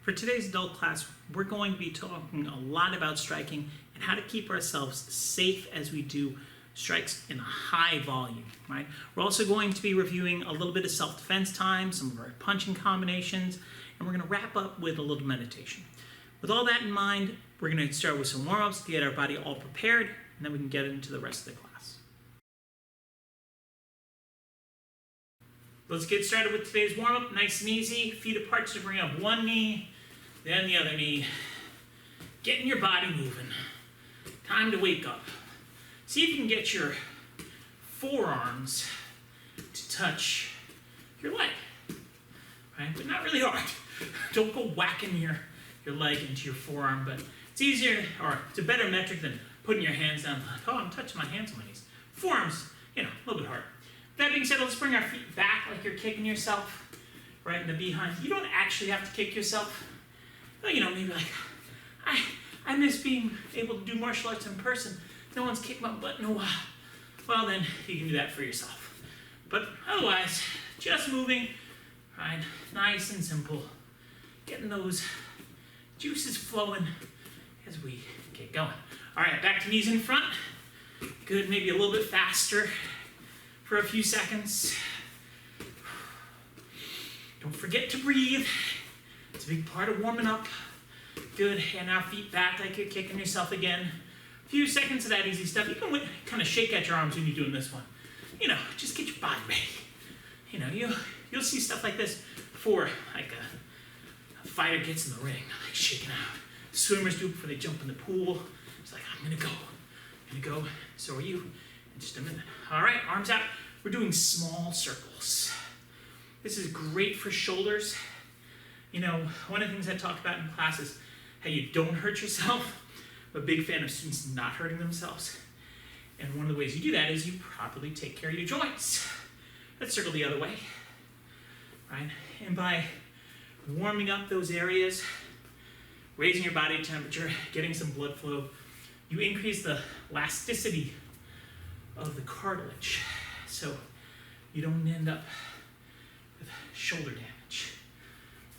For today's adult class, we're going to be talking a lot about striking and how to keep ourselves safe as we do strikes in a high volume, right? We're also going to be reviewing a little bit of self-defense time, some of our punching combinations, and we're going to wrap up with a little meditation. With all that in mind, we're going to start with some warm-ups to get our body all prepared, and then we can get into the rest of the class. Let's get started with today's warm-up. Nice and easy, feet apart, so bring up one knee, then the other knee. Getting your body moving. Time to wake up. See if you can get your forearms to touch your leg, right? But not really hard. Don't go whacking your leg into your forearm, but it's easier, or it's a better metric than putting your hands down. Oh, I'm touching my hands on my knees. Forearms, a little bit harder. That being said, let's bring our feet back like you're kicking yourself, right in the behind. You don't actually have to kick yourself. Maybe like, I miss being able to do martial arts in person. No one's kicked my butt in a while. Well, then you can do that for yourself. But otherwise, just moving, right? Nice and simple. Getting those juices flowing as we get going. All right, back to knees in front. Good, maybe a little bit faster for a few seconds. Don't forget to breathe. It's a big part of warming up. Good, and now feet back like you're kicking yourself again. A few seconds of that easy stuff. You can kind of shake out your arms when you're doing this one. Just get your body ready. You'll see stuff like this before like a fighter gets in the ring, like shaking out. Swimmers do it before they jump in the pool. It's like, I'm gonna go. So are you in just a minute. All right, arms out. We're doing small circles. This is great for shoulders. One of the things I talk about in class is how you don't hurt yourself. I'm a big fan of students not hurting themselves. And one of the ways you do that is you properly take care of your joints. Let's circle the other way, right? And by warming up those areas, raising your body temperature, getting some blood flow, you increase the elasticity of the cartilage, so you don't end up with shoulder damage.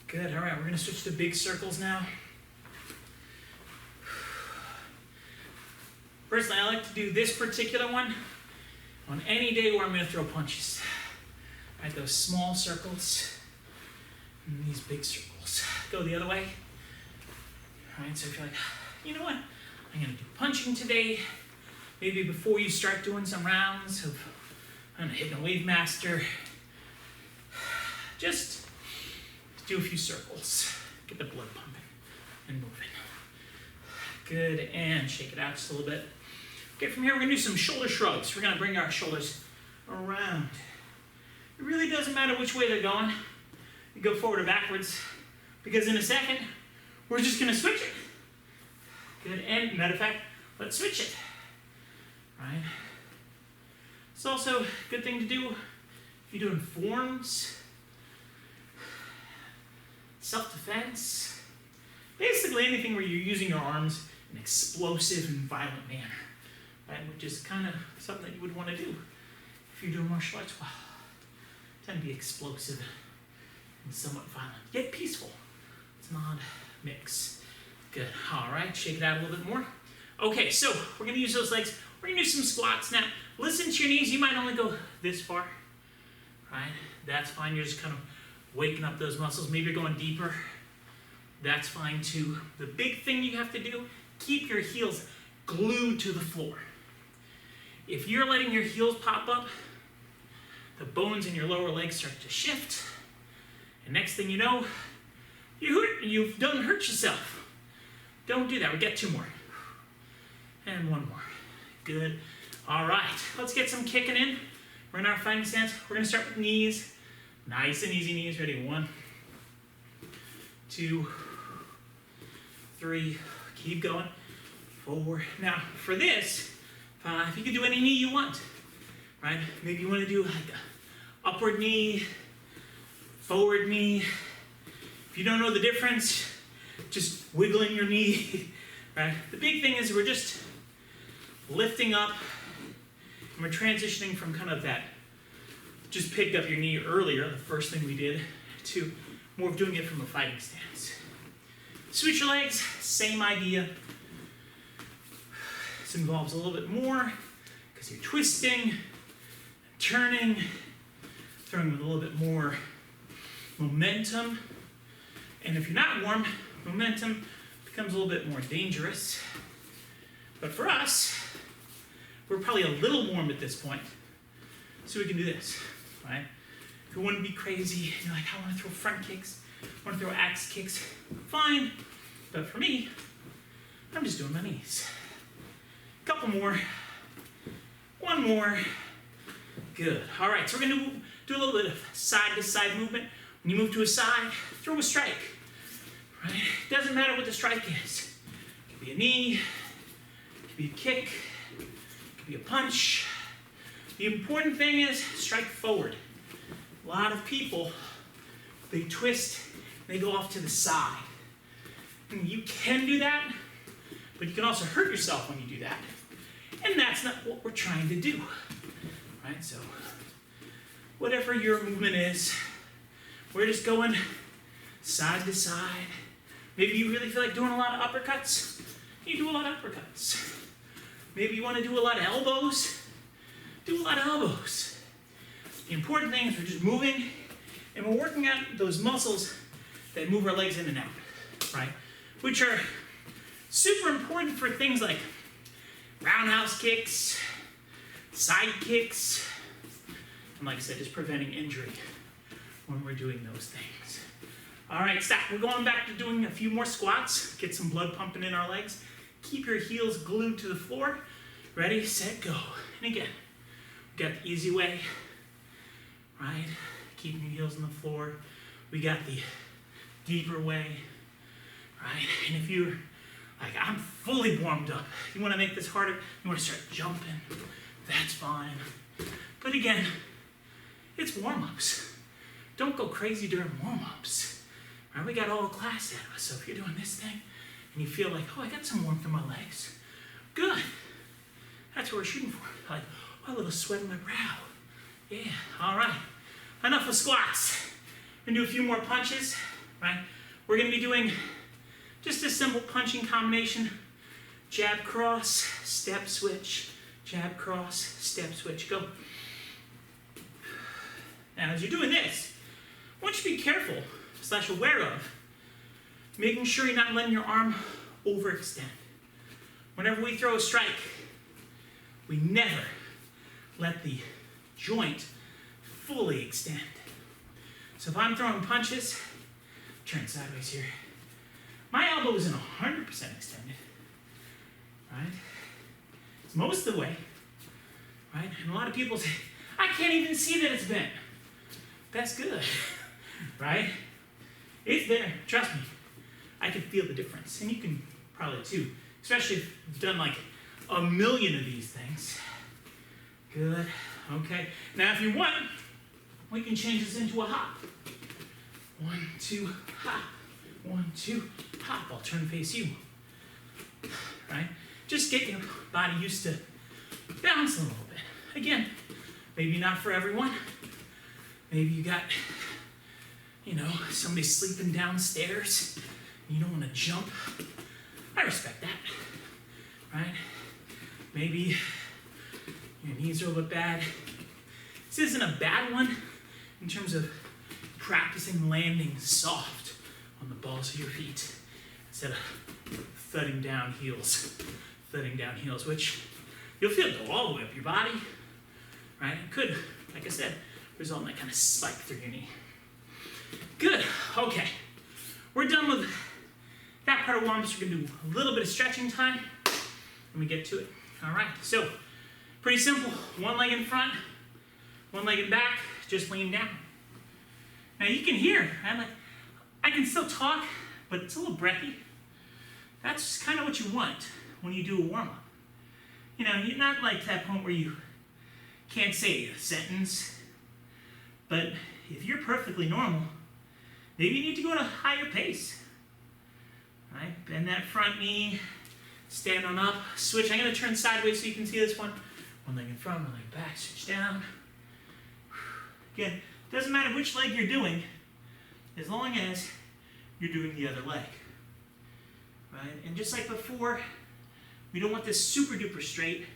Good, all right, we're gonna switch to big circles now. Personally, I like to do this particular one on any day where I'm gonna throw punches. All right, those small circles and these big circles. Go the other way. All right, so if you're like, you know what? I'm gonna do punching today. Maybe before you start doing some rounds of hitting a wave master, just do a few circles. Get the blood pumping and moving. Good, and shake it out just a little bit. Okay, from here we're gonna do some shoulder shrugs. We're gonna bring our shoulders around. It really doesn't matter which way they're going. You go forward or backwards, because in a second, we're just gonna switch it. Good, and matter of fact, let's switch it. Right? It's also a good thing to do if you're doing forms, self-defense, basically anything where you're using your arms in an explosive and violent manner, right? Which is kind of something that you would want to do if you're doing martial arts. Well, tend to be explosive and somewhat violent, yet peaceful. It's an odd mix. Good, all right, shake it out a little bit more. Okay, so we're gonna use those legs. We're gonna do some squats now. Listen to your knees, you might only go this far, right? That's fine, you're just kind of waking up those muscles. Maybe you're going deeper. That's fine too. The big thing you have to do, keep your heels glued to the floor. If you're letting your heels pop up, the bones in your lower legs start to shift. And next thing you know, you've done hurt yourself. Don't do that. We get two more. And one more. Good. All right, let's get some kicking in. We're in our fighting stance. We're gonna start with knees. Nice and easy knees. Ready? 1, 2, 3. Keep going. 4. Now, for this, you can do any knee you want, right? Maybe you want to do like a upward knee, forward knee. If you don't know the difference, just wiggling your knee, right? The big thing is we're just lifting up, and we're transitioning from kind of that just picked up your knee earlier, the first thing we did, to more of doing it from a fighting stance. Switch your legs, same idea. This involves a little bit more because you're twisting, turning, throwing with a little bit more momentum. And if you're not warm, momentum becomes a little bit more dangerous. But for us, we're probably a little warm at this point, so we can do this, right? If you want to be crazy, you're like, I want to throw front kicks, I want to throw axe kicks, fine. But for me, I'm just doing my knees. Couple more, one more, good. All right, so we're gonna do a little bit of side-to-side movement. When you move to a side, throw a strike, right? Doesn't matter what the strike is. It could be a knee, it could be a kick, it could be a punch. The important thing is strike forward. A lot of people, they twist, they go off to the side. And you can do that, but you can also hurt yourself when you do that. And that's not what we're trying to do, right? So whatever your movement is, we're just going side to side. Maybe you really feel like doing a lot of uppercuts. You do a lot of uppercuts. Maybe you want to do a lot of elbows. Do a lot of elbows. The important thing is we're just moving and we're working out those muscles that move our legs in and out, right? Which are super important for things like roundhouse kicks, side kicks, and like I said, just preventing injury when we're doing those things. All right, stop. We're going back to doing a few more squats. Get some blood pumping in our legs. Keep your heels glued to the floor. Ready, set, go. And again, we got the easy way, right? Keeping your heels on the floor. We got the deeper way, right? And if you're like, I'm fully warmed up, you want to make this harder, you want to start jumping, that's fine. But again, it's warm-ups. Don't go crazy during warm-ups. Right? We got all class out of us, so if you're doing this thing and you feel like, oh, I got some warmth in my legs, good. That's what we're shooting for. Like, oh, a little sweat on my brow. Yeah, all right. Enough of squats. We're gonna do a few more punches, right? We're gonna be doing just a simple punching combination. Jab, cross, step, switch. Jab, cross, step, switch. Go. Now, as you're doing this, I want you to be careful, / aware of, making sure you're not letting your arm overextend. Whenever we throw a strike, we never let the joint fully extend. So if I'm throwing punches, turn sideways here. My elbow isn't 100% extended, right? It's most of the way, right? And a lot of people say, I can't even see that it's bent. That's good, right? It's there, trust me. I can feel the difference, and you can probably too, especially if you've done like a million of these things. Good, okay. Now if you want, we can change this into a hop. 1, 2, hop. 1, 2, hop. I'll turn face you, right? Just get your body used to bouncing a little bit. Again, maybe not for everyone. Maybe you got, somebody sleeping downstairs. You don't want to jump. I respect that, right? Maybe your knees are a little bit bad. This isn't a bad one in terms of practicing landing soft on the balls of your feet instead of thudding down heels, which you'll feel go all the way up your body, right? It could, like I said, result in that kind of spike through your knee. Good, okay. We're done with that part of warm-ups. We're gonna do a little bit of stretching time and we get to it. All right, so pretty simple. One leg in front, one leg in back, just lean down. Now you can hear, I can still talk, but it's a little breathy. That's kind of what you want when you do a warm-up. You're not like that point where you can't say a sentence, but if you're perfectly normal, maybe you need to go at a higher pace. Right? Bend that front knee, stand on up, switch. I'm going to turn sideways so you can see this one. One leg in front, one leg back, switch down. Again, doesn't matter which leg you're doing, as long as you're doing the other leg. right? And just like before, we don't want this super duper straight.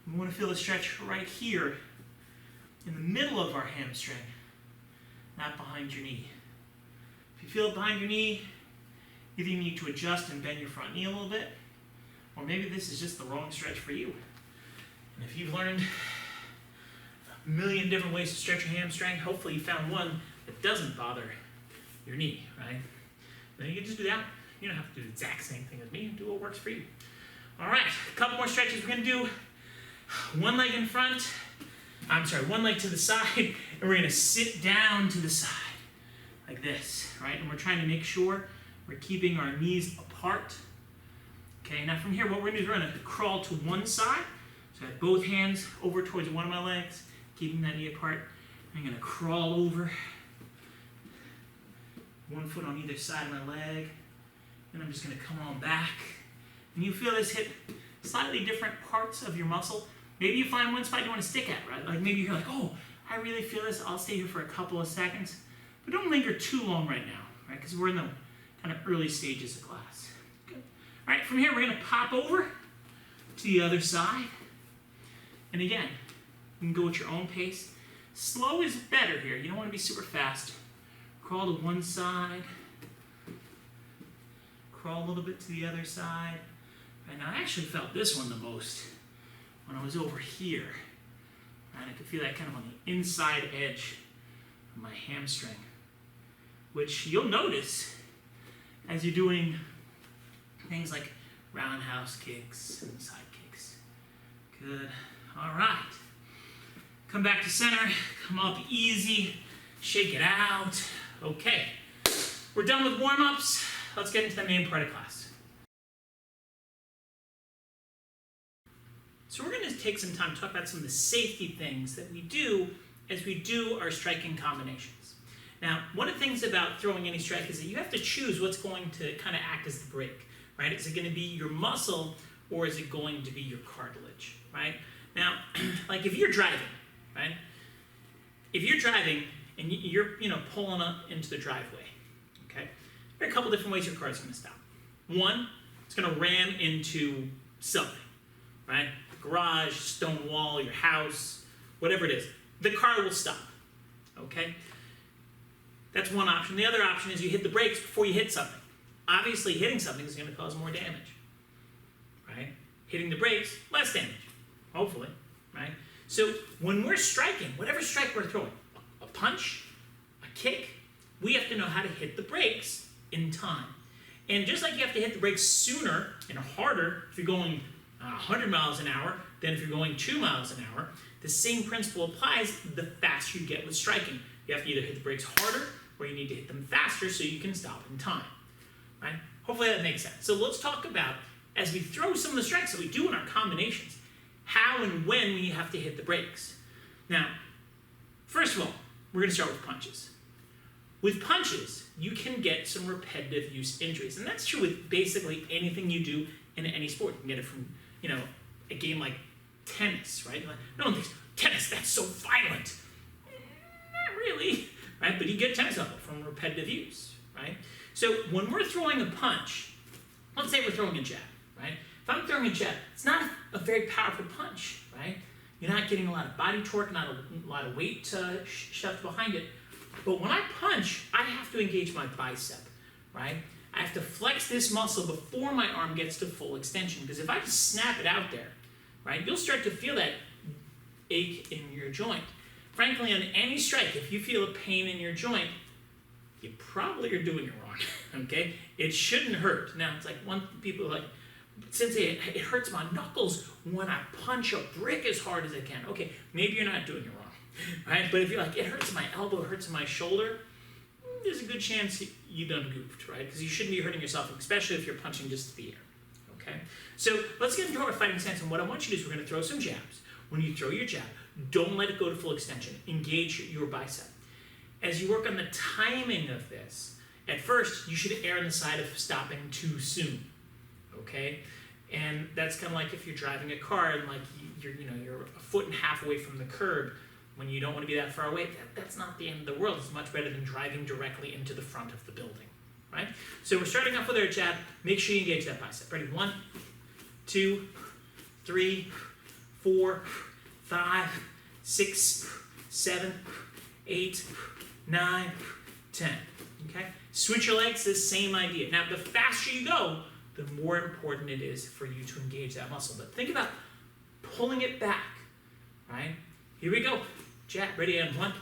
We want to feel the stretch right here in the middle of our hamstring, not behind your knee. If you feel it behind your knee, either you need to adjust and bend your front knee a little bit, or maybe this is just the wrong stretch for you. And if you've learned a million different ways to stretch your hamstring, hopefully you found one that doesn't bother your knee, right? Then you can just do that. You don't have to do the exact same thing as me. Do what works for you. All right, a couple more stretches. We're going to do one leg in front. One leg to the side, and we're going to sit down to the side like this, right? And we're trying to make sure we're keeping our knees apart. Okay, now from here, what we're going to do is we're going to crawl to one side. So I have both hands over towards one of my legs, keeping that knee apart. I'm going to crawl over, one foot on either side of my leg, and I'm just going to come on back. And you feel this hit slightly different parts of your muscle. Maybe you find one spot you want to stick at, right? Like maybe you're like, oh, I really feel this. I'll stay here for a couple of seconds. But don't linger too long right now, right? Because we're in the kind of early stages of class. Good. All right, from here, we're going to pop over to the other side. And again, you can go at your own pace. Slow is better here. You don't want to be super fast. Crawl to one side. Crawl a little bit to the other side. And I actually felt this one the most when I was over here. And I could feel that kind of on the inside edge of my hamstring, which you'll notice as you're doing things like roundhouse kicks and side kicks. Good. All right. Come back to center. Come up easy. Shake it out. Okay. We're done with warm-ups. Let's get into the main part of class. So we're going to take some time to talk about some of the safety things that we do as we do our striking combinations. Now, one of the things about throwing any strike is that you have to choose what's going to kind of act as the brake, right? Is it going to be your muscle or is it going to be your cartilage, right? Now, like if you're driving, right? If you're driving and you're pulling up into the driveway, okay? There are a couple different ways your car's going to stop. One, it's going to ram into something, right? Garage, stone wall, your house, whatever it is, the car will stop, okay? That's one option. The other option is you hit the brakes before you hit something. Obviously, hitting something is going to cause more damage, right? Hitting the brakes, less damage, hopefully, right? So when we're striking, whatever strike we're throwing, a punch, a kick, we have to know how to hit the brakes in time. And just like you have to hit the brakes sooner and harder if you're going 100 miles an hour than if you're going 2 miles an hour, the same principle applies the faster you get with striking. You have to either hit the brakes harder or you need to hit them faster so you can stop in time, right? Hopefully that makes sense. So let's talk about, as we throw some of the strikes that we do in our combinations, how and when we have to hit the brakes. Now, first of all, we're going to start with punches. With punches, you can get some repetitive use injuries, and that's true with basically anything you do in any sport. You can get it from, a game like tennis, right? No one thinks, tennis, that's so violent. Not really, right? But you get tennis elbow from repetitive use, right? So when we're throwing a punch, let's say we're throwing a jab, right? If I'm throwing a jab, it's not a very powerful punch, right? You're not getting a lot of body torque, not a lot of weight shoved behind it. But when I punch, I have to engage my bicep, right? I have to flex this muscle before my arm gets to full extension. Because if I just snap it out there, right, you'll start to feel that ache in your joint. Frankly, on any strike, if you feel a pain in your joint, you probably are doing it wrong, okay? It shouldn't hurt. Now, it's like people are like, since it hurts my knuckles when I punch a brick as hard as I can. Okay, maybe you're not doing it wrong, right? But if you're like, it hurts my elbow, it hurts my shoulder, there's a good chance you done goofed, right? Because you shouldn't be hurting yourself, especially if you're punching just the air, okay? So let's get into our fighting stance, and what I want you to do is we're going to throw some jabs. When you throw your jab, don't let it go to full extension. Engage your bicep. As you work on the timing of this, at first, you should err on the side of stopping too soon, okay? And that's kind of like if you're driving a car and like you're a foot and a half away from the curb when you don't want to be that far away. That's not the end of the world. It's much better than driving directly into the front of the building, right? So we're starting off with our jab. Make sure you engage that bicep. Ready? 1, 2, 3, 4, 5, 6, 7, 8, 9, 10. Okay? Switch your legs, the same idea. Now, the faster you go, the more important it is for you to engage that muscle. But think about pulling it back, right? Here we go. Jab. Ready? And 1,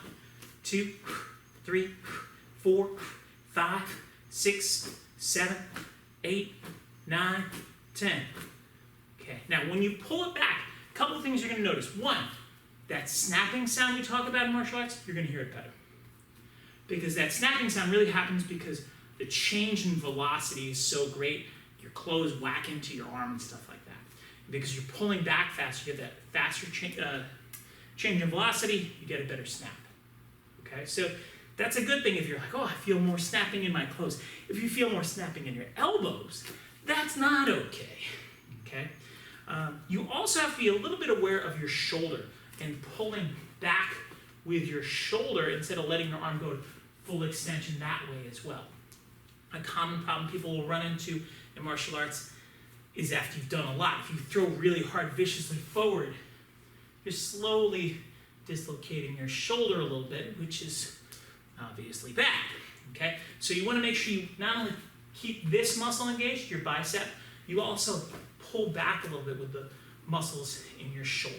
2, 3, 4, 5, 6, 7, 8, 9, 10. Okay. Now, when you pull it back, a couple of things you're going to notice. One, that snapping sound we talk about in martial arts, you're going to hear it better. Because that snapping sound really happens because the change in velocity is so great, your clothes whack into your arm and stuff like that. Because you're pulling back faster, you get that faster change in velocity, you get a better snap. Okay, so that's a good thing if you're like, oh, I feel more snapping in my clothes. If you feel more snapping in your elbows, that's not okay. Okay, you also have to be a little bit aware of your shoulder and pulling back with your shoulder instead of letting your arm go to full extension that way as well. A common problem people will run into in martial arts is after you've done a lot. If you throw really hard, viciously forward, you're slowly dislocating your shoulder a little bit, which is obviously bad. Okay? So you want to make sure you not only keep this muscle engaged, your bicep, you also pull back a little bit with the muscles in your shoulder.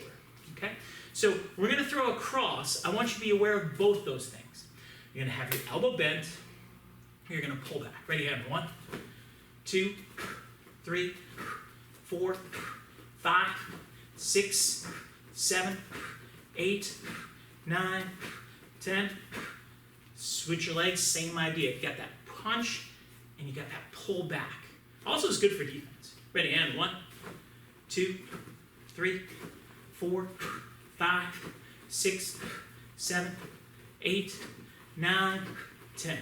Okay? So we're going to throw a cross. I want you to be aware of both those things. You're going to have your elbow bent. You're going to pull back. Ready? And 1, 2, 3, 4, 5, 6, 7, 8, 9, 10. Switch your legs, same idea. You got that punch and you got that pull back. Also, it's good for defense. Ready? And 1, 2, 3, 4, 5, 6, 7, 8, 9, 10.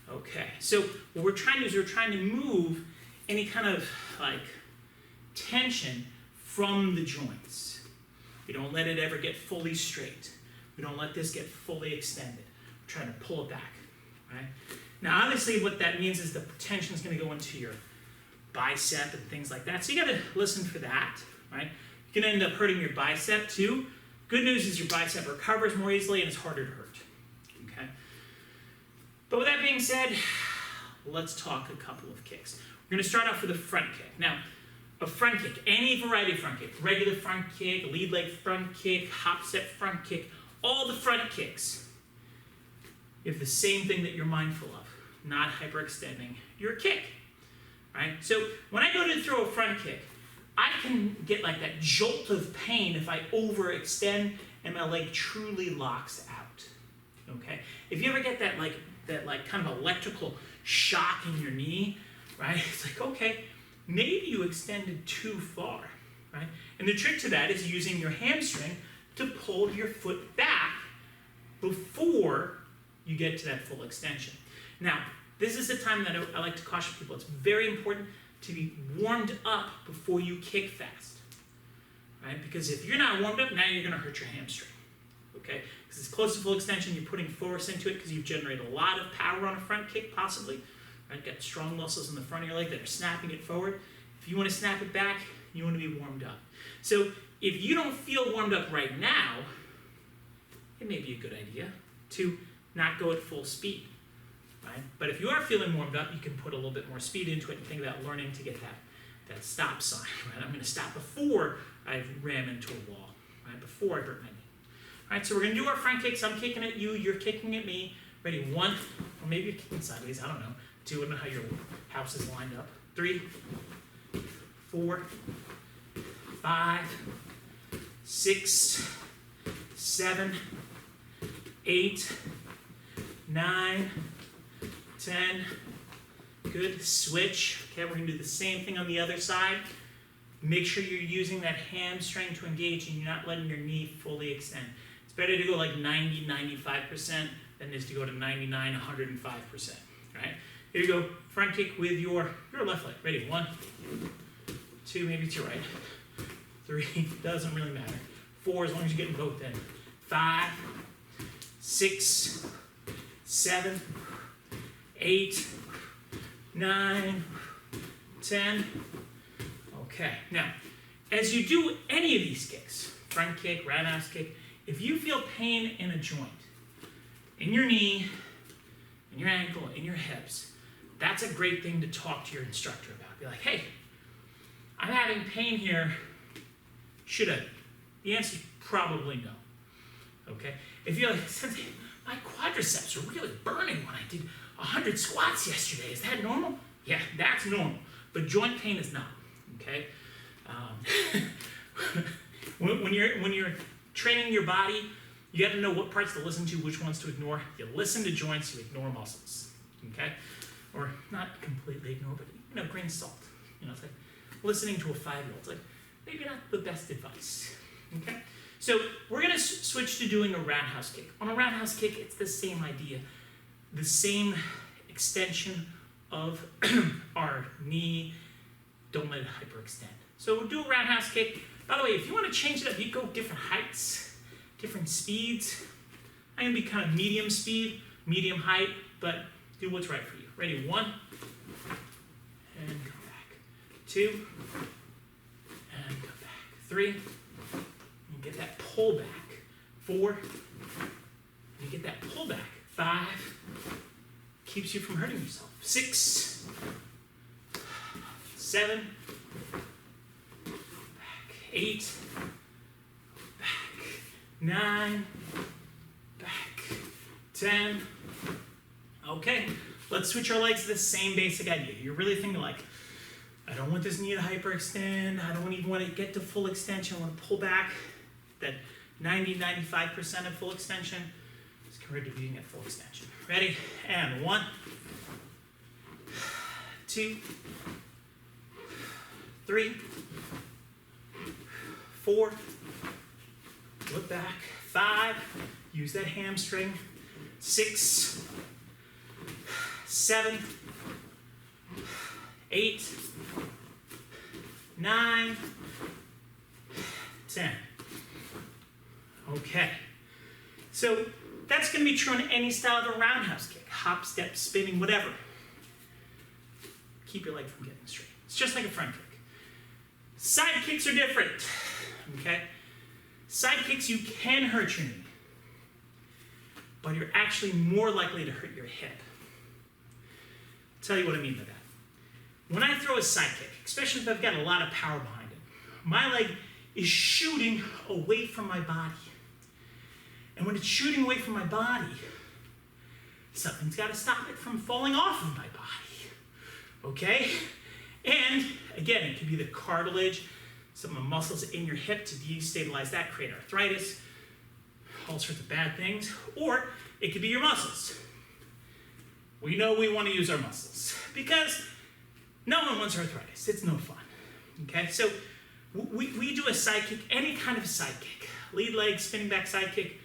Okay, so what we're trying to do is we're trying to move any kind of like tension from the joints. We don't let it ever get fully straight. We don't let this get fully extended. We're trying to pull it back, right? Now, obviously, what that means is the tension is going to go into your bicep and things like that. So you got to listen for that, right? You can end up hurting your bicep too. Good news is your bicep recovers more easily and it's harder to hurt. Okay. But with that being said, let's talk a couple of kicks. We're going to start off with a front kick. Now, a front kick, any variety of front kick, regular front kick, lead leg front kick, hop step front kick, all the front kicks, you have the same thing that you're mindful of, not hyperextending your kick, right? So when I go to throw a front kick, I can get like that jolt of pain if I overextend and my leg truly locks out, okay? If you ever get that kind of electrical shock in your knee, right? It's like, okay, maybe you extended too far, right? And the trick to that is using your hamstring to pull your foot back before you get to that full extension. Now, this is the time that I like to caution people. It's very important to be warmed up before you kick fast, right? Because if you're not warmed up, now you're going to hurt your hamstring, okay? Because it's close to full extension, you're putting force into it because you've generated a lot of power on a front kick, possibly, right? Got strong muscles in the front of your leg that are snapping it forward. If you want to snap it back, you want to be warmed up. So if you don't feel warmed up right now, it may be a good idea to not go at full speed, right? But if you are feeling warmed up, you can put a little bit more speed into it and think about learning to get that stop sign, right? I'm going to stop before I ram into a wall, right? Before I hurt my knee. All right, so we're going to do our front kicks. I'm kicking at you, you're kicking at me. Ready? 1, or maybe you're kicking sideways, I don't know. 2, I don't know how your house is lined up. 3, 4, 5, 6, 7, 8, 9, 10. Good. Switch. Okay, we're going to do the same thing on the other side. Make sure you're using that hamstring to engage and you're not letting your knee fully extend. It's better to go like 90, 95% than it is to go to 99, 105%. Right? Here you go. Front kick with your left leg. Ready? 1, 2, maybe it's your right. 3, doesn't really matter. 4, as long as you're getting both in. 5, 6, 7, 8, 9, 10. Okay, now, as you do any of these kicks, front kick, roundhouse kick, if you feel pain in a joint, in your knee, in your ankle, in your hips, that's a great thing to talk to your instructor about. Be like, hey, I'm having pain here. Should I? The answer is probably no. Okay? If you're like, my quadriceps are really burning when I did 100 squats yesterday. Is that normal? Yeah, that's normal. But joint pain is not. Okay? When you're training your body, you got to know what parts to listen to, which ones to ignore. You listen to joints, you ignore muscles. Okay? Or not completely ignore, but grain of salt. It's like listening to a 5-year-old. It's like maybe not the best advice. Okay? So we're going to switch to doing a roundhouse kick. On a roundhouse kick, it's the same idea. The same extension of our knee. Don't let it hyperextend. So we'll do a roundhouse kick. By the way, if you want to change it up, you go different heights, different speeds. I'm going to be kind of medium speed, medium height, but do what's right for you. Ready? 1, and go back. 2, and go back. 3, and get that pull back. 4, and you get that pull back. 5, keeps you from hurting yourself. 6, 7, back. 8, back. 9, back. 10. Okay, let's switch our legs to the same basic idea. You're really thinking like, I don't want this knee to hyperextend. I don't even want to get to full extension. I want to pull back that 90-95% of full extension. It's compared to being at full extension. Ready? And 1, 2, 3, 4, look back. 5, use that hamstring. 6, 7, 8, 9, 10. Okay. So that's going to be true on any style of a roundhouse kick. Hop, step, spinning, whatever. Keep your leg from getting straight. It's just like a front kick. Side kicks are different. Okay? Side kicks, you can hurt your knee, but you're actually more likely to hurt your hip. I'll tell you what I mean by that. When I throw a side kick, especially if I've got a lot of power behind it, my leg is shooting away from my body. And when it's shooting away from my body, something's got to stop it from falling off of my body. Okay? And again, it could be the cartilage, some of the muscles in your hip to destabilize that, create arthritis, all sorts of bad things. Or it could be your muscles. We know we want to use our muscles because no one wants arthritis. It's no fun. Okay? So we do a side kick, any kind of side kick. Lead leg, spinning back side kick.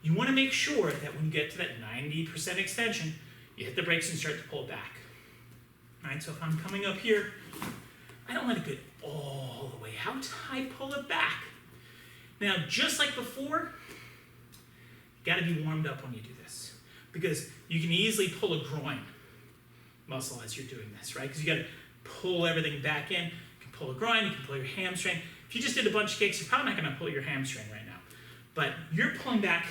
You want to make sure that when you get to that 90% extension, you hit the brakes and start to pull it back. All right, so if I'm coming up here, I don't let it get all the way out. I pull it back. Now, just like before, you got to be warmed up when you do this because you can easily pull a groin muscle as you're doing this, right? Because you got to pull everything back in. You can pull a groin, you can pull your hamstring. If you just did a bunch of kicks, you're probably not going to pull your hamstring right now. But you're pulling back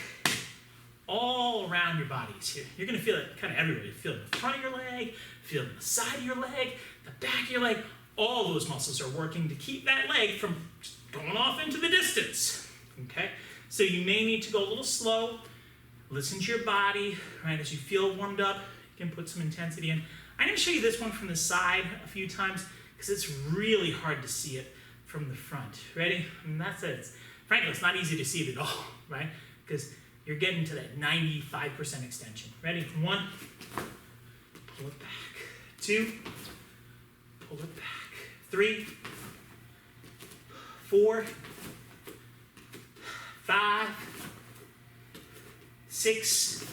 all around your body. So you're going to feel it kind of everywhere. You feel it in the front of your leg, feel it in the side of your leg, the back of your leg. All those muscles are working to keep that leg from just going off into the distance. Okay? So you may need to go a little slow. Listen to your body, right? As you feel warmed up, you can put some intensity in. I'm going to show you this one from the side a few times because it's really hard to see it from the front. Ready? And that's it. Frankly, it's not easy to see it at all, right? Because you're getting to that 95% extension. Ready? 1, pull it back. 2, pull it back. 3, 4, 5, 6,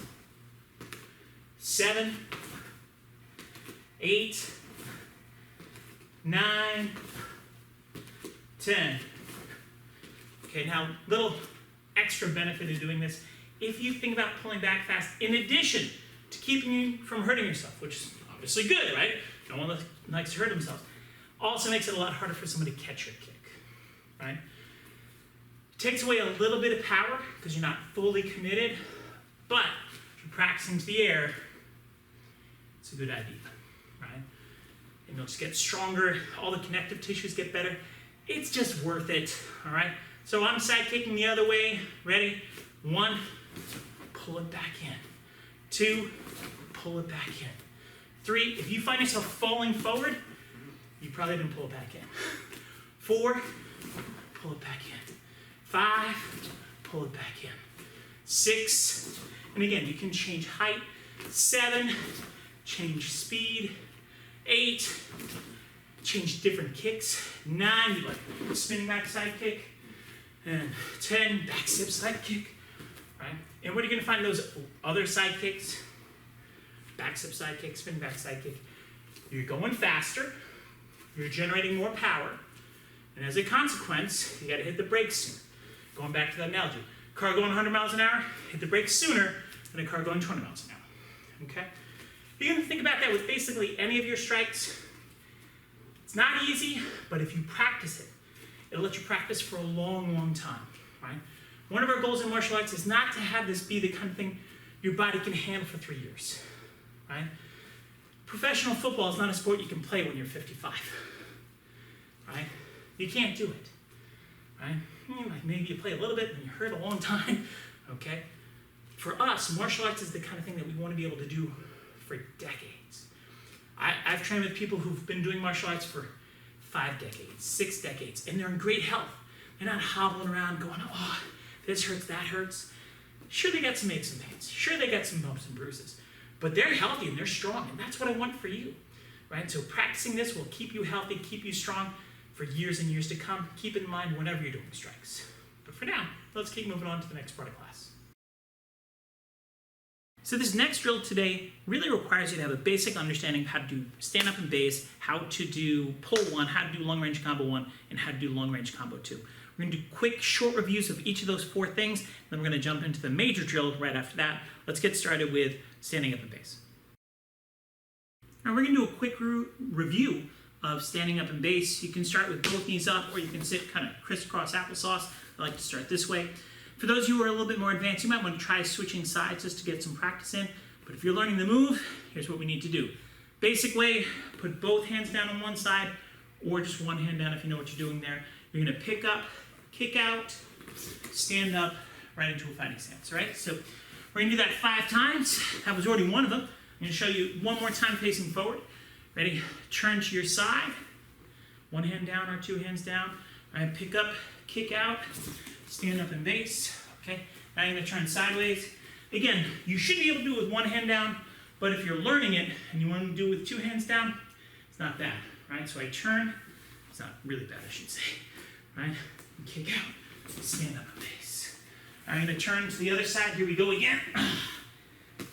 7, 8, 9, 10. Okay, now, little extra benefit of doing this. If you think about pulling back fast, in addition to keeping you from hurting yourself, which is obviously good, right? No one likes to hurt themselves. Also makes it a lot harder for somebody to catch your kick, right? Takes away a little bit of power because you're not fully committed, but if you're practicing to the air, it's a good idea, right? And you'll just get stronger, all the connective tissues get better. It's just worth it, all right? So I'm side kicking the other way. Ready? 1, pull it back in. 2, pull it back in. 3, if you find yourself falling forward, you probably didn't pull it back in. 4, pull it back in. 5, pull it back in. 6, and again, you can change height. 7, change speed. 8, change different kicks. 9, you like spinning back side kick. And 10, back step side kick. Right? And what are you going to find those other side kicks? Back step side kick, spin back side kick. You're going faster. You're generating more power. And as a consequence, you got to hit the brakes sooner. Going back to that analogy. Car going 100 miles an hour, hit the brakes sooner than a car going 20 miles an hour. Okay? You're going to think about that with basically any of your strikes. It's not easy, but if you practice it, it'll let you practice for a long, long time, right? One of our goals in martial arts is not to have this be the kind of thing your body can handle for 3 years, right? Professional football is not a sport you can play when you're 55, right? You can't do it, right? Like maybe you play a little bit and you hurt a long time, okay? For us, martial arts is the kind of thing that we want to be able to do for decades. I've trained with people who've been doing martial arts for 5 decades, 6 decades, and they're in great health. They're not hobbling around going, oh, this hurts, that hurts. Sure, they got some aches and pains. Sure, they got some bumps and bruises. But they're healthy and they're strong, and that's what I want for you, right? So practicing this will keep you healthy, keep you strong for years and years to come. Keep in mind whenever you're doing strikes. But for now, let's keep moving on to the next part of class. So this next drill today really requires you to have a basic understanding of how to do stand up and base, how to do pull 1, how to do long range combo 1, and how to do long range combo 2. We're going to do quick, short reviews of each of those 4 things, then we're going to jump into the major drill right after that. Let's get started with standing up and base. Now we're going to do a quick review of standing up and base. You can start with both knees up, or you can sit kind of crisscross applesauce. I like to start this way. For those of you who are a little bit more advanced, you might want to try switching sides just to get some practice in. But if you're learning the move, here's what we need to do. Basic way, put both hands down on one side, or just one hand down if you know what you're doing there. You're going to pick up, kick out, stand up, right into a fighting stance, right? So we're going to do that 5 times. That was already one of them. I'm going to show you one more time facing forward. Ready? Turn to your side. One hand down or 2 hands down. All right, pick up, kick out, stand up and base. Okay, now you're going to turn sideways. Again, you should be able to do it with one hand down, but if you're learning it and you want to do it with 2 hands down, it's not bad, right? So I turn, it's not really bad, I should say, right? And kick out, stand up and base. I'm going to turn to the other side. Here we go again.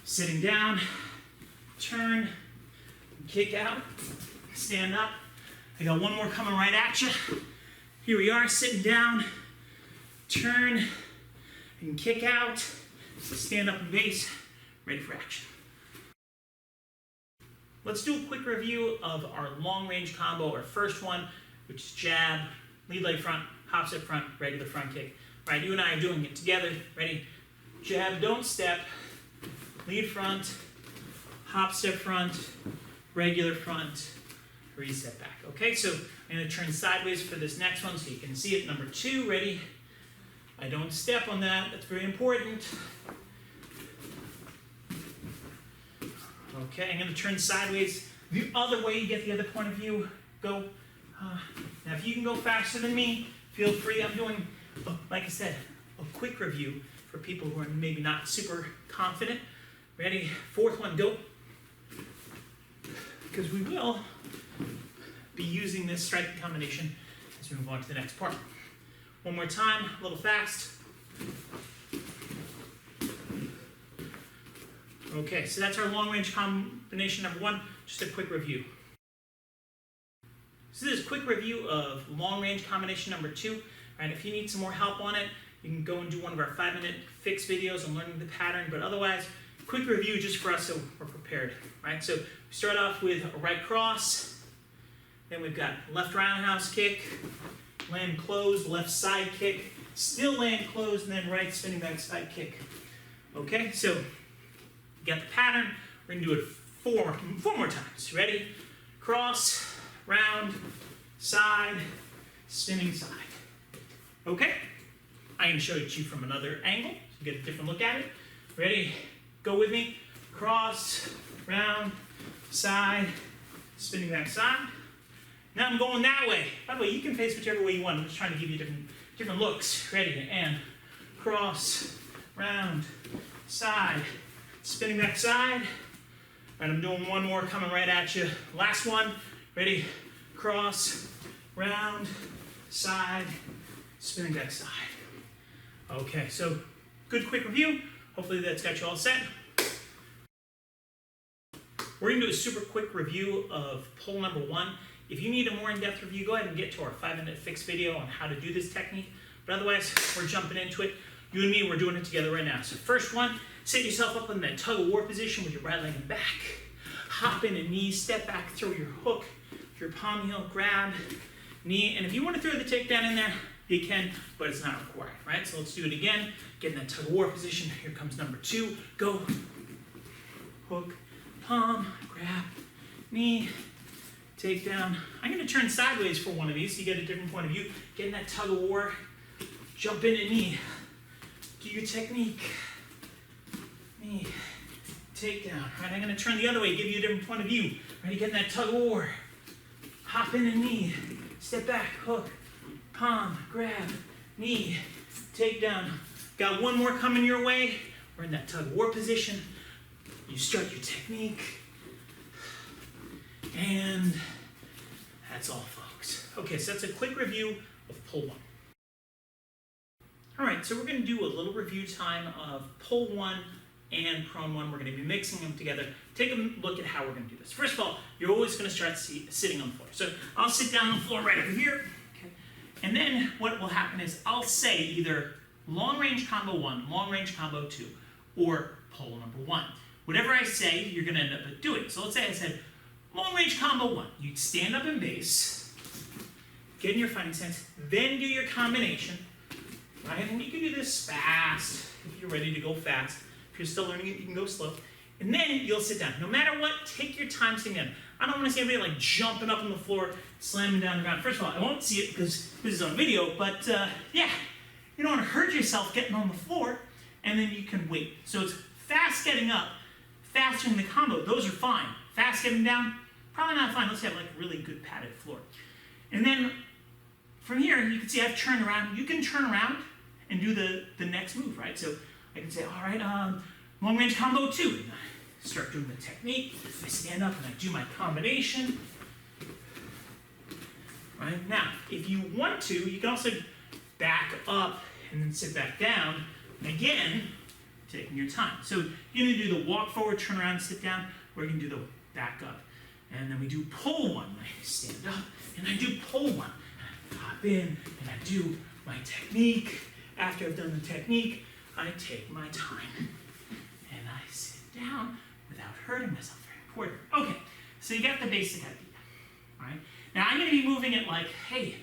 Sitting down, turn, kick out, stand up. I got one more coming right at you. Here we are, sitting down, turn, and kick out, stand up and base, ready for action. Let's do a quick review of our long range combo, our first one, which is jab, lead leg front, hop step front, regular front kick. All right, you and I are doing it together. Ready? Jab, don't step, lead front, hop step front, regular front, reset back. Okay, so I'm going to turn sideways for this next one so you can see it. Number 2, ready? I don't step on that, that's very important. Okay, I'm going to turn sideways the other way, you get the other point of view. Go. Now if you can go faster than me, feel free. I'm doing, like I said, a quick review for people who are maybe not super confident. Ready? 4th one, go. Because we will be using this striking combination as we move on to the next part. One more time, a little fast. Okay, so that's our long range combination number 1. Just a quick review. So this is a quick review of long range combination number 2. Right, if you need some more help on it, you can go and do one of our 5-minute fix videos on learning the pattern, but otherwise, quick review just for us so we're prepared, right? So we start off with a right cross, then we've got left roundhouse kick, land closed, left side kick, still land closed, and then right spinning back side kick. Okay, so you got the pattern. We're gonna do it four more times. Ready? Cross, round, side, spinning side. Okay? I'm gonna show it to you from another angle, so you get a different look at it. Ready? Go with me. Cross, round, side, spinning back side. Now I'm going that way. By the way, you can face whichever way you want. I'm just trying to give you different looks. Ready? And cross, round, side, spinning back side. All right, I'm doing one more coming right at you. Last one. Ready? Cross, round, side, spinning back side. Okay, so good quick review. Hopefully that's got you all set. We're gonna do a super quick review of pull number 1. If you need a more in-depth review, go ahead and get to our 5-minute fix video on how to do this technique. But otherwise, we're jumping into it. You and me, we're doing it together right now. So first one, set yourself up in that tug of war position with your right leg and back. Hop in a knee, step back, throw your hook, your palm heel, grab, knee. And if you want to throw the takedown in there, you can, but it's not required, right? So let's do it again. Get in that tug of war position. Here comes number 2. Go. Hook, palm, grab, knee, takedown. I'm going to turn sideways for one of these so you get a different point of view. Get in that tug of war. Jump in a knee. Do your technique. Knee, takedown. All right, I'm going to turn the other way, give you a different point of view. Ready, get in that tug of war. Hop in a knee. Step back, hook, palm, grab, knee, takedown. Got one more coming your way. We're in that tug of war position. You start your technique. And that's all, folks. Okay, so that's a quick review of pull 1. All right, so we're going to do a little review time of pull 1 and prone 1. We're going to be mixing them together. Take a look at how we're going to do this. First of all, you're always going to start sitting on the floor. So I'll sit down on the floor right over here. Okay. And then what will happen is I'll say either long range combo 1, long range combo 2, or pull number 1. Whatever I say, you're going to end up doing. So let's say I said long range combo 1. You'd stand up in base, get in your fighting stance, then do your combination. Right? And you can do this fast if you're ready to go fast. If you're still learning it, you can go slow. And then you'll sit down. No matter what, take your time sitting down. I don't want to see everybody like jumping up on the floor, slamming down the ground. First of all, I won't see it because this is on video, but yeah, you don't want to hurt yourself getting on the floor, and then you can wait. So it's fast getting up, fast doing the combo. Those are fine. Fast getting down, probably not fine. Let's have like really good padded floor. And then from here, you can see I've turned around. You can turn around and do the next move, right? So I can say, all right, long range combo 2. And I start doing the technique. I stand up and I do my combination. Right? Now, if you want to, you can also back up and then sit back down. And again, taking your time. So you're going to do the walk forward, turn around, sit down, or you can do the back up. And then we do pull 1. I stand up and I do pull 1. I hop in and I do my technique. After I've done the technique, I take my time and I sit down without hurting myself. Very important. Okay, so you got the basic idea, right? Now I'm going to be moving at like, hey,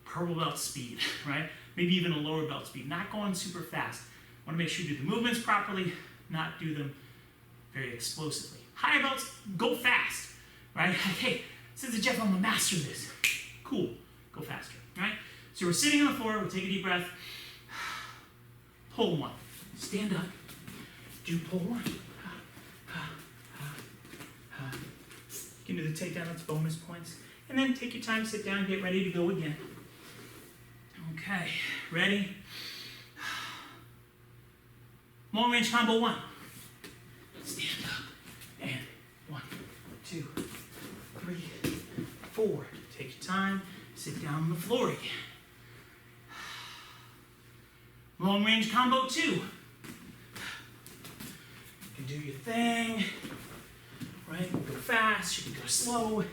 purple belt speed, right? Maybe even a lower belt speed, not going super fast. I want to make sure you do the movements properly, not do them very explosively. Higher belts, go fast, right? Hey, since the Jeff, I'm the master of this. Cool, go faster, right? So we're sitting on the floor, we'll take a deep breath. Pull 1. Stand up. Do pull 1. You can do the takedown, that's bonus points. And then take your time, sit down, get ready to go again. Okay, ready? Long range combo 1. Stand up. And 1, 2, 3, 4. Take your time, sit down on the floor again. Long range combo 2. You can do your thing, right? You can go fast, you can go slow,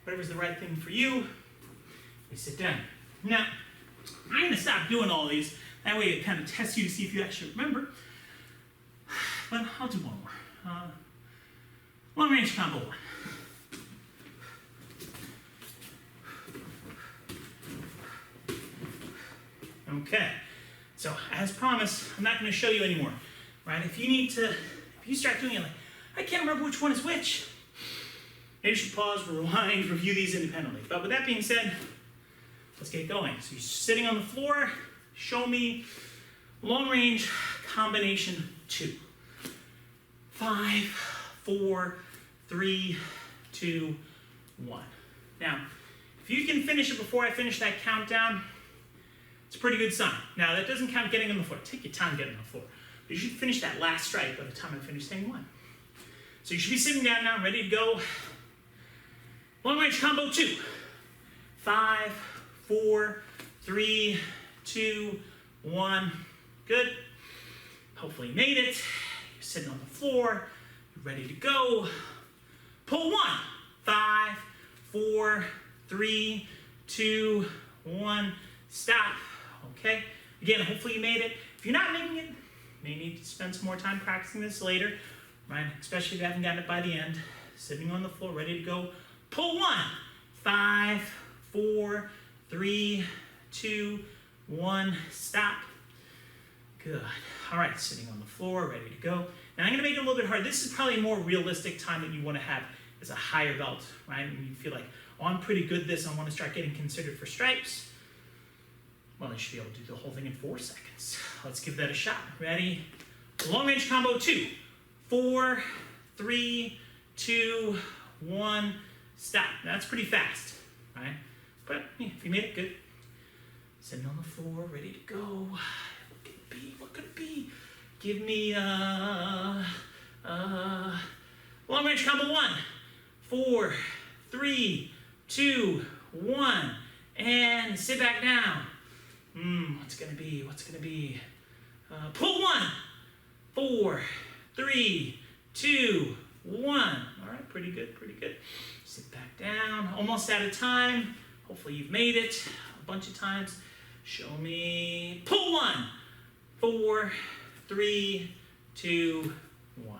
whatever's the right thing for you. You sit down. Now, I'm gonna stop doing all these. That way it kind of tests you to see if you actually remember. but I'll do one more. Long range combo 1. Okay, so as promised, I'm not going to show you anymore, right? If you start doing it like, I can't remember which one is which, maybe you should pause, rewind, review these independently. But with that being said, let's get going. So you're sitting on the floor, show me long range combination 2. 5, 4, 3, 2, 1. Now, if you can finish it before I finish that countdown, it's a pretty good sign. Now, that doesn't count getting on the floor. Take your time getting on the floor. But you should finish that last strike by the time I finish saying 1. So you should be sitting down now, ready to go. Long range combo 2. 5, 4, 3, 2, 1. Good. Hopefully you made it. You're sitting on the floor. You're ready to go. Pull 1. 5, 4, 3, 2, 1. Stop. Okay. Again, hopefully you made it. If you're not making it, you may need to spend some more time practicing this later, right? Especially if you haven't gotten it by the end. Sitting on the floor, ready to go. Pull 1. 5, 4, 3, 2, 1. Stop. Good. All right, sitting on the floor, ready to go. Now I'm going to make it a little bit harder. This is probably a more realistic time that you want to have as a higher belt, right? And you feel like, oh, I'm pretty good at this. I want to start getting considered for stripes. Well, you should be able to do the whole thing in 4 seconds. Let's give that a shot. Ready? Long range combo 2. 4, 3, 2, 1. Stop. That's pretty fast, right? But yeah, if you made it, good. Sitting on the floor, ready to go. What could it be? What could it be? Give me long range combo 1. 4, 3, 2, 1. And sit back down. What's gonna be? What's gonna be? Pull 1. 4, 3, 2, 1. All right, pretty good, pretty good. Sit back down. Almost out of time. Hopefully you've made it a bunch of times. Show me. Pull 1. 4, 3, 2, 1.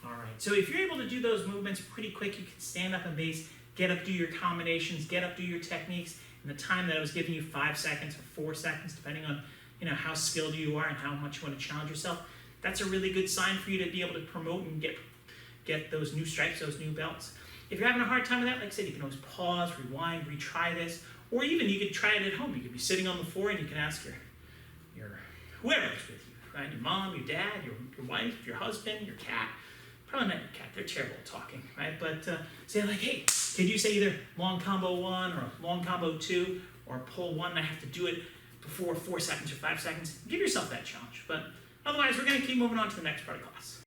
All right. So if you're able to do those movements pretty quick, you can stand up and base, get up, do your combinations, get up, do your techniques. And the time that I was giving you, 5 seconds or 4 seconds, depending on how skilled you are and how much you want to challenge yourself, that's a really good sign for you to be able to promote and get those new stripes, those new belts. If you're having a hard time with that, like I said, you can always pause, rewind, retry this, or even you could try it at home. You could be sitting on the floor and you can ask your whoever is with you, right? Your mom, your dad, your wife, your husband, your cat. Probably not your cat, they're terrible at talking, right? But say like, hey, could you say either long combo 1 or long combo 2 or pull 1 and I have to do it before 4 seconds or 5 seconds? Give yourself that challenge. But otherwise, we're going to keep moving on to the next part of class.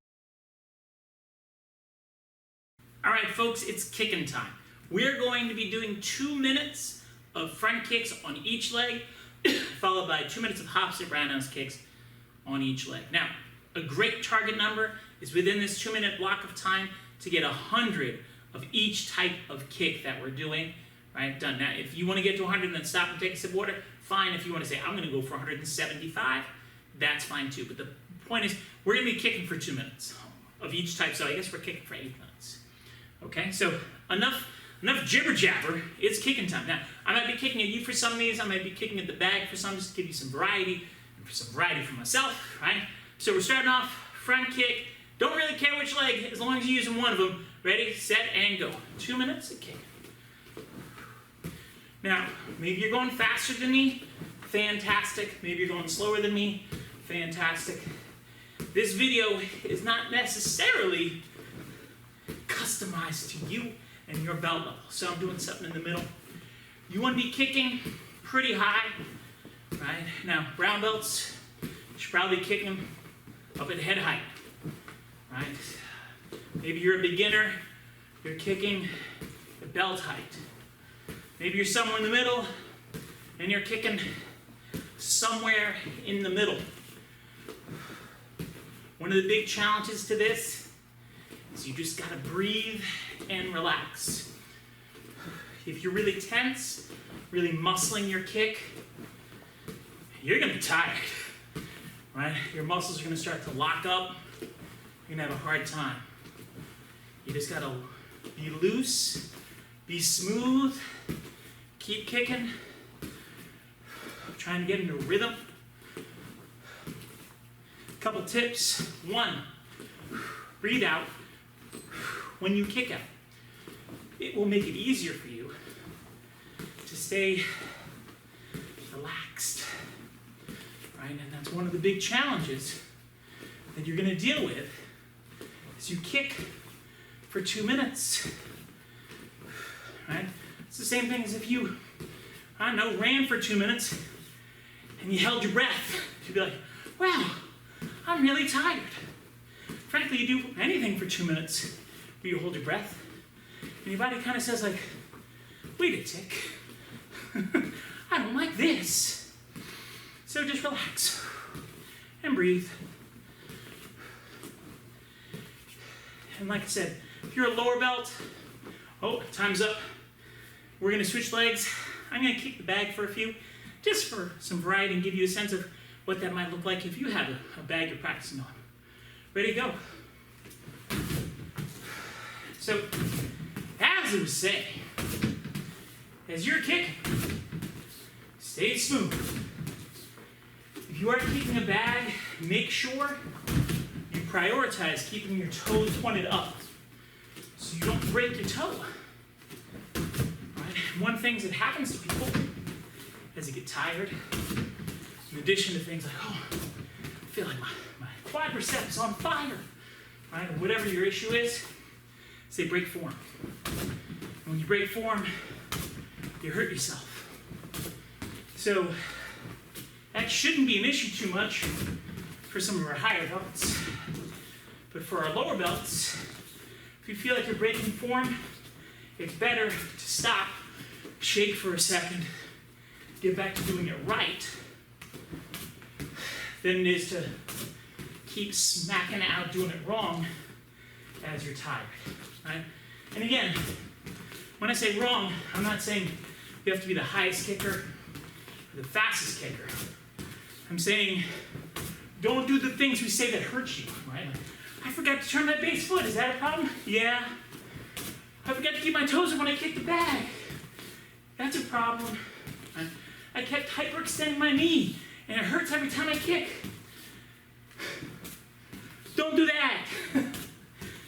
All right, folks, it's kicking time. We're going to be doing 2 minutes of front kicks on each leg, followed by 2 minutes of hops and roundhouse kicks on each leg. Now, a great target number is within this 2-minute block of time to get 100 of each type of kick that we're doing, right? Done. Now, if you want to get to 100 and then stop and take a sip of water, fine. If you want to say, I'm going to go for 175, that's fine too. But the point is, we're going to be kicking for 2 minutes of each type, so I guess we're kicking for 8 minutes. Okay, so enough jibber jabber. It's kicking time. Now, I might be kicking at you for some of these. I might be kicking at the bag for some, just to give you some variety, and for some variety for myself, right? So we're starting off front kick. Don't really care which leg, as long as you're using one of them. Ready, set, and go. 2 minutes of kicking. Now, maybe you're going faster than me. Fantastic. Maybe you're going slower than me. Fantastic. This video is not necessarily customized to you and your belt level. So I'm doing something in the middle. You want to be kicking pretty high, right? Now, brown belts, you should probably be kicking up at head height, right? Maybe you're a beginner, you're kicking at belt height. Maybe you're somewhere in the middle, and you're kicking somewhere in the middle. One of the big challenges to this is you just gotta breathe and relax. If you're really tense, really muscling your kick, you're gonna be tired, right? Your muscles are gonna start to lock up, you're gonna have a hard time. You just gotta be loose, be smooth, keep kicking, trying to get into rhythm. Couple tips. 1, breathe out when you kick out. It will make it easier for you to stay relaxed, right? And that's one of the big challenges that you're going to deal with is you kick for 2 minutes, right? It's the same thing as if you, I don't know, ran for 2 minutes and you held your breath. You'd be like, wow, I'm really tired. Frankly, you do anything for 2 minutes where you hold your breath and your body kind of says like, wait a tick, I don't like this. So just relax and breathe. And like I said, if you're a lower belt, oh, time's up. We're gonna switch legs. I'm gonna kick the bag for a few, just for some variety and give you a sense of what that might look like if you have a bag you're practicing on. Ready to go. So, as I was saying, as you're kicking, stay smooth. If you are kicking a bag, make sure you prioritize keeping your toes pointed up so you don't break your toe. Right? One thing that happens to people as they get tired, in addition to things like, oh, I feel like my quadriceps is on fire, right? Or whatever your issue is they break form. And when you break form, you hurt yourself. So that shouldn't be an issue too much for some of our higher belts. But for our lower belts, if you feel like you're breaking form, it's better to stop, shake for a second, get back to doing it right, than it is to keep smacking out doing it wrong as you're tired, right? And again, when I say wrong, I'm not saying you have to be the highest kicker or the fastest kicker. I'm saying don't do the things we say that hurt you, right? Like, I forgot to turn my base foot. Is that a problem? Yeah. I forgot to keep my toes up when I kicked the bag. That's a problem. I kept hyperextending my knee, and it hurts every time I kick. Don't do that.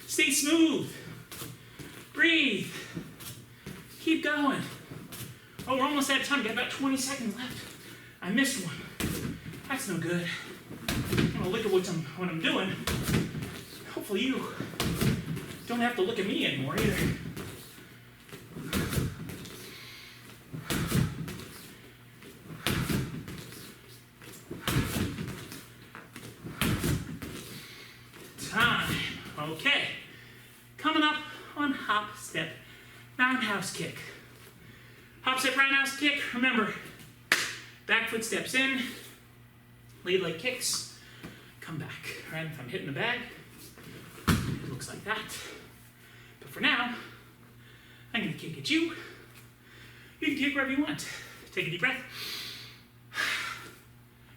Stay smooth. Breathe. Keep going. Oh, we're almost out of time. We got about 20 seconds left. I missed one. That's no good. I'm gonna look at what I'm doing. Hopefully you don't have to look at me anymore either. Time. Okay. Coming up on hop, step, roundhouse kick. Hop, step, roundhouse kick. Remember, back foot steps in, lead leg kicks, come back. Right? If I'm hitting the bag, it looks like that. But for now, I'm going to kick at you. You can kick wherever you want. Take a deep breath.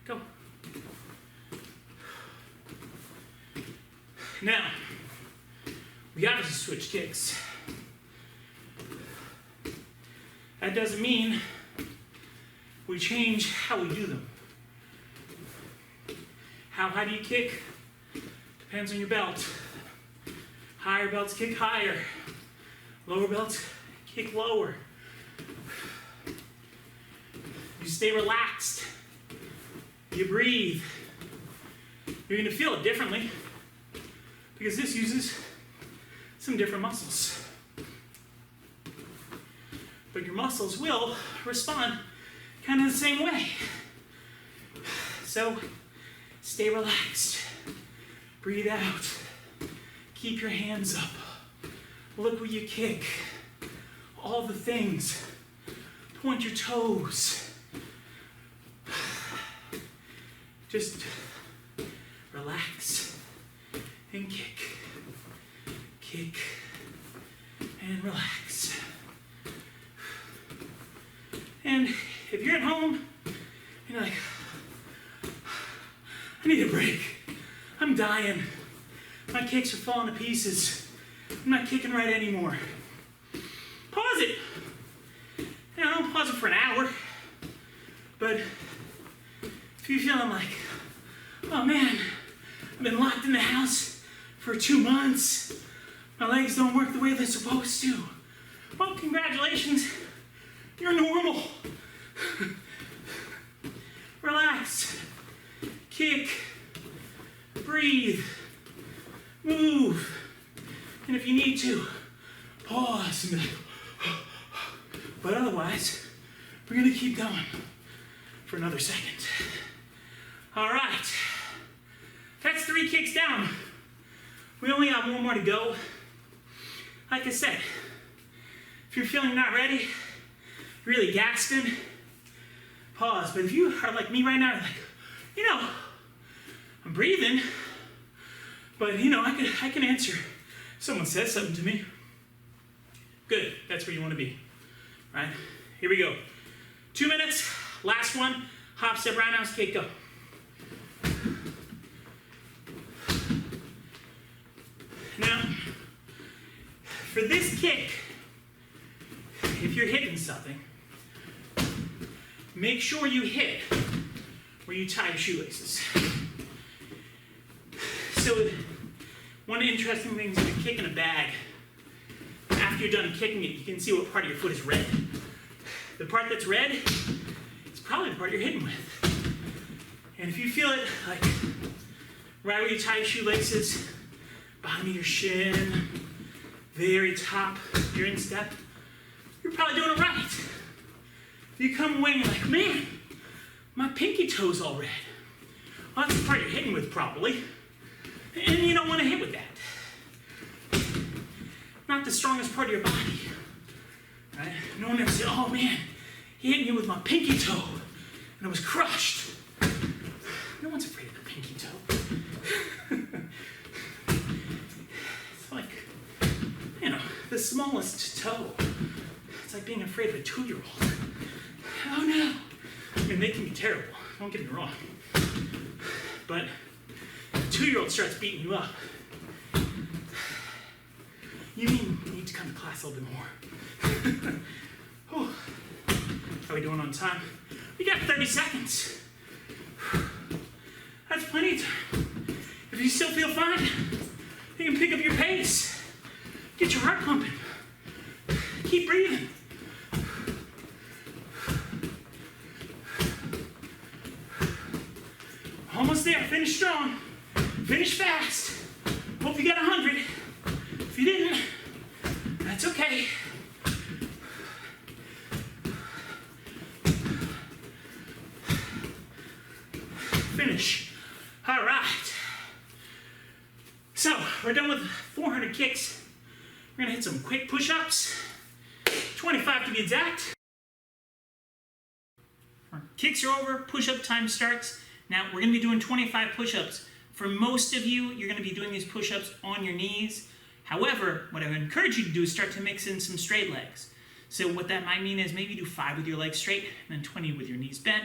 Go. Now, we obviously switch kicks. That doesn't mean we change how we do them. How high do you kick? Depends on your belt. Higher belts kick higher. Lower belts kick lower. You stay relaxed. You breathe. You're going to feel it differently because this uses some different muscles. But your muscles will respond kind of the same way. So stay relaxed. Breathe out. Keep your hands up. Look where you kick. All the things. Point your toes. Just relax and kick. Kick and relax. And if you're at home, you're like, I need a break. I'm dying. My kicks are falling to pieces. I'm not kicking right anymore. Pause it. You know, don't pause it for an hour. But if you're feeling like, oh man, I've been locked in the house for 2 months. My legs don't work the way they're supposed to. Well, congratulations. You're normal. Relax. Kick. Breathe. Move. And if you need to, pause and be like, but otherwise, we're gonna keep going for another second. All right, that's 3 kicks down. We only have 1 more to go. Like I said, if you're feeling not ready, really gasping, pause. But if you are like me right now, like, you know, I'm breathing, but you know, I can answer. Someone says something to me. Good, that's where you want to be, right? Here we go. 2 minutes, last one. Hop, step, roundhouse, kick, go. Now, for this kick, if you're hitting something, make sure you hit where you tie your shoelaces. So, one interesting thing is if you're kicking a bag, after you're done kicking it, you can see what part of your foot is red. The part that's red is probably the part you're hitting with. And if you feel it, like right where you tie your shoelaces, bottom of your shin, very top of your instep, you're probably doing it right. If you come away and you're like, man, my pinky toe's all red. Well, that's the part you're hitting with probably. And you don't want to hit with that. Not the strongest part of your body. Right? No one ever said, oh man, he hit me with my pinky toe and it was crushed. No one's afraid of the pinky toe. It's like, you know, the smallest toe. It's like being afraid of a 2-year-old. Oh no. I mean, they can be terrible, don't get me wrong. But a 2-year-old starts beating you up. You need to come to class a little bit more. Oh, how are we doing on time? We got 30 seconds. That's plenty of time. If you still feel fine, you can pick up your pace. Get your heart pumping. Keep breathing. Almost there. Finish strong. Finish fast. Hope you got 100. If you didn't, that's okay. Finish. All right. So, we're done with 400 kicks. We're gonna hit some quick push-ups. 25 to be exact. Our kicks are over, push-up time starts. Now, we're gonna be doing 25 push-ups. For most of you, you're gonna be doing these push-ups on your knees. However, what I would encourage you to do is start to mix in some straight legs. So what that might mean is maybe do 5 with your legs straight and then 20 with your knees bent,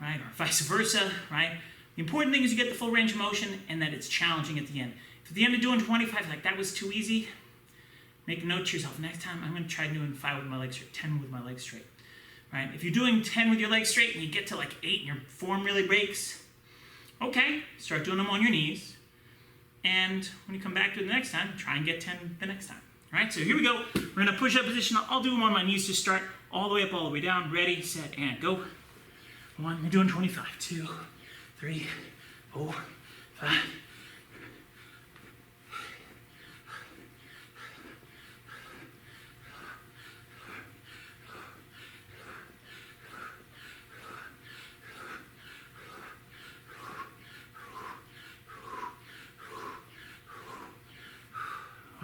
right? Or vice versa, right? The important thing is you get the full range of motion and that it's challenging at the end. If at the end of doing 25, like that was too easy, make a note to yourself, next time I'm gonna try doing 5 with my legs straight, 10 with my legs straight, right? If you're doing 10 with your legs straight and you get to like 8 and your form really breaks, okay, start doing them on your knees. And when you come back to it the next time, try and get 10 the next time. All right, so here we go. We're in a push-up position. I'll do them on my knees to start all the way up, all the way down. Ready, set, and go. 1, we're doing 25. 2, 3, 4, 5.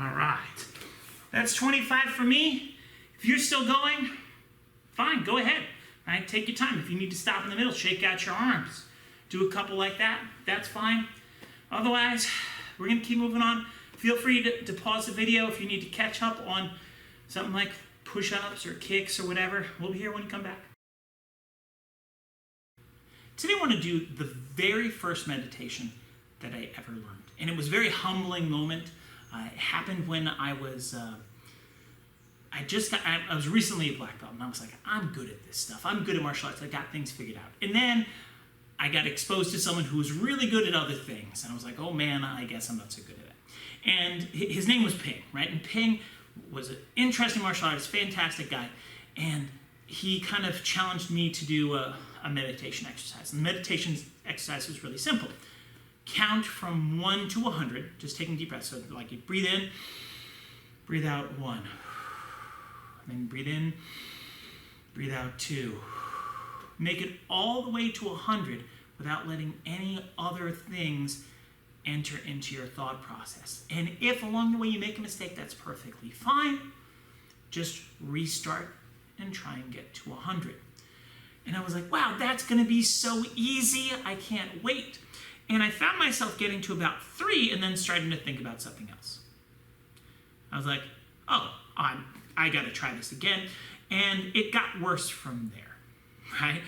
All right, that's 25 for me. If you're still going, fine, go ahead. All right, take your time. If you need to stop in the middle, shake out your arms. Do a couple like that, that's fine. Otherwise, we're gonna keep moving on. Feel free to pause the video if you need to catch up on something like push-ups or kicks or whatever. We'll be here when you come back. Today I want to do the very first meditation that I ever learned. And it was a very humbling moment. It happened when I was, I was recently a black belt, and I was like, I'm good at this stuff. I'm good at martial arts. I got things figured out. And then I got exposed to someone who was really good at other things. And I was like, oh man, I guess I'm not so good at it. And his name was Ping, right? And Ping was an interesting martial artist, fantastic guy. And he kind of challenged me to do a meditation exercise. And the meditation exercise was really simple. Count from 1 to 100, just taking deep breaths. So like you breathe in, breathe out 1. And then breathe in, breathe out 2. Make it all the way to 100 without letting any other things enter into your thought process. And if along the way you make a mistake, that's perfectly fine. Just restart and try and get to 100. And I was like, wow, that's going to be so easy. I can't wait. And I found myself getting to about 3 and then starting to think about something else. I was like, oh, I got to try this again. And it got worse from there, right?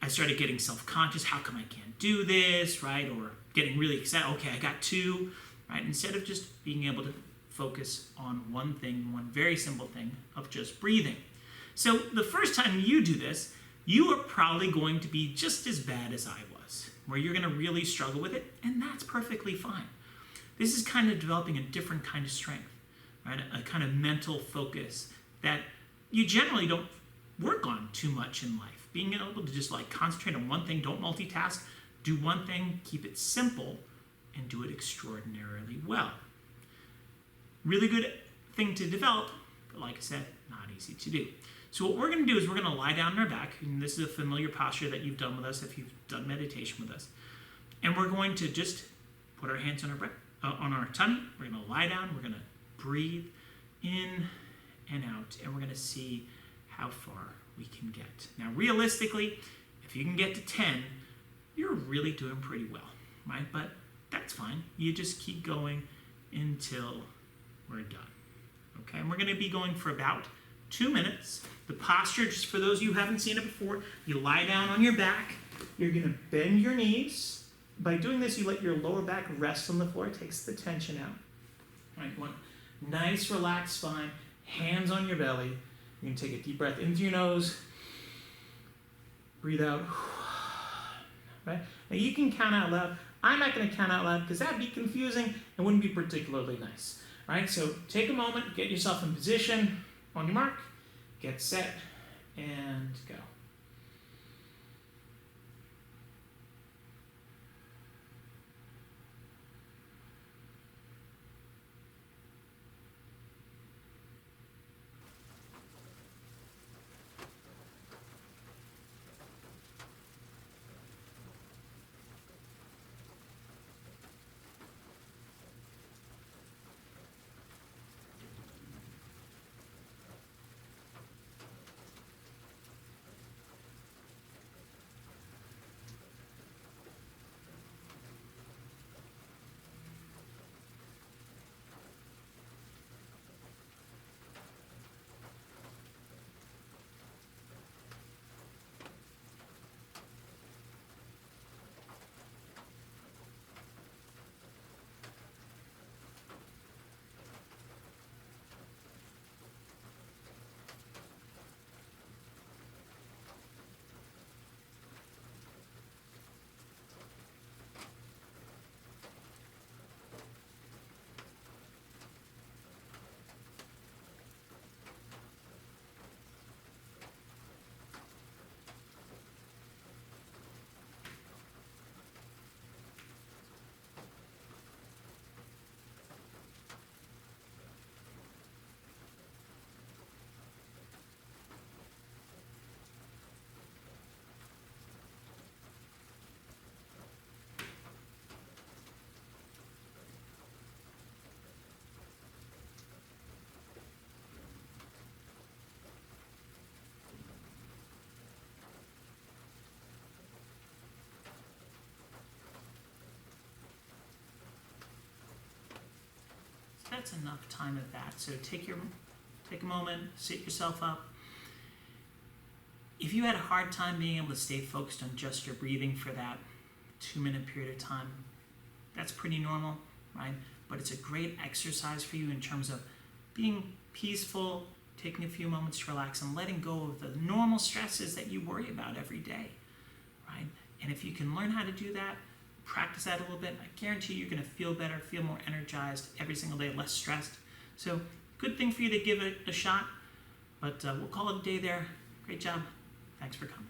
I started getting self-conscious. How come I can't do this, right? Or getting really excited. Okay, I got 2, right? Instead of just being able to focus on one thing, one very simple thing of just breathing. So the first time you do this, you are probably going to be just as bad as I was, where you're going to really struggle with it, and that's perfectly fine. This is kind of developing a different kind of strength, right? A kind of mental focus that you generally don't work on too much in life. Being able to just like concentrate on one thing, don't multitask, do one thing, keep it simple, and do it extraordinarily well. Really good thing to develop, but like I said, not easy to do. So what we're going to do is we're going to lie down on our back, and this is a familiar posture that you've done with us if you've done meditation with us. And we're going to just put our hands on our breath, on our tummy. We're going to lie down. We're going to breathe in and out, and we're going to see how far we can get. Now, realistically, if you can get to 10, you're really doing pretty well, right? But that's fine. You just keep going until we're done. Okay, and we're going to be going for about 2 minutes. The posture, just for those of you who haven't seen it before, you lie down on your back. You're going to bend your knees. By doing this, you let your lower back rest on the floor. It takes the tension out. All right, you want nice, relaxed spine, hands on your belly. You're going to take a deep breath into your nose. Breathe out. Right? Now you can count out loud. I'm not going to count out loud because that'd be confusing and wouldn't be particularly nice. All right, so take a moment, get yourself in position. On your mark, get set, and go. That's enough time of that. So take a moment, sit yourself up. If you had a hard time being able to stay focused on just your breathing for that 2-minute period of time, that's pretty normal, right? But it's a great exercise for you in terms of being peaceful, taking a few moments to relax, and letting go of the normal stresses that you worry about every day, right? And if you can learn how to do that, practice that a little bit, I guarantee you're going to feel better, feel more energized every single day, less stressed. So good thing for you to give it a shot, but we'll call it a day there. Great job. Thanks for coming.